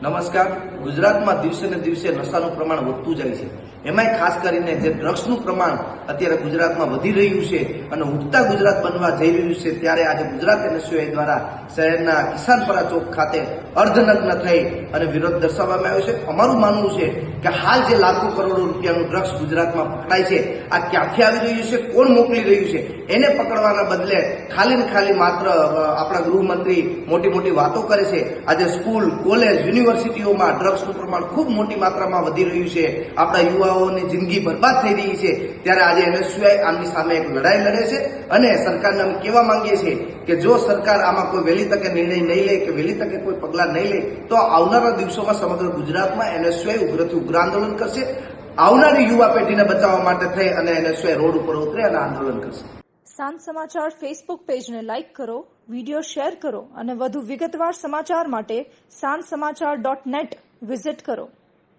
નમસ્કાર। ગુજરાતમાં દિવસે ને દિવસે નશાનું પ્રમાણ વધતું જાય છે। એમાંય ખાસ કરીને જે ડ્રગ્સનું પ્રમાણ અત્યારે ગુજરાતમાં વધી રહ્યું છે અને ઉઠતા ગુજરાત બનવા જઈ રહ્યું છે, ત્યારે આજે ગુજરાત NSUI દ્વારા શહેરના કિસાનપરા ચોક ખાતે અર્ધનગ્ન થઈ અને વિરોધ દર્શાવવામાં આવ્યો છે। અમારું માનવું છે કે હાલ જે લાખો કરોડો રૂપિયાનું ડ્રગ્સ ગુજરાતમાં પકડાય છે, આ ક્યાંથી આવી રહ્યું છે, કોણ મોકલી રહ્યું છે, એને પકડવાના બદલે ખાલી ને ખાલી માત્ર આપણા ગૃહમંત્રી મોટી મોટી વાતો કરે છે। આજે સ્કૂલ, કોલેજ, યુનિવર્સિટીઓમાં ડ્રગ્સનું પ્રમાણ ખૂબ મોટી માત્રામાં વધી રહ્યું છે। આપણા યુવાઓની જિંદગી બરબાદ થઈ રહી છે। ત્યારે આજે NSUI આમની સામે એક લડાઈ લડે છે અને સરકારને અમે કહેવા માંગીએ છીએ કે જો સરકાર આમાં કોઈ વહેલી તકે નિર્ણય નહીં લે કે વહેલી તકે કોઈ પગલાં નહીં લે તો આવનારા દિવસોમાં સમગ્ર ગુજરાતમાં NSUI ઉગ્રથી ઉગ્ર આંદોલન કરશે। આવનારી યુવા પેઢીને બચાવવા માટે થઈ અને NSUI રોડ ઉપર ઉતરે અને આંદોલન કરશે। સાંજ સમાચાર ફેસબુક પેજને લાઇક કરો, વિડીયો શેર કરો અને વધુ વિગતવાર સમાચાર માટે sanssamachar.net વિઝિટ કરો।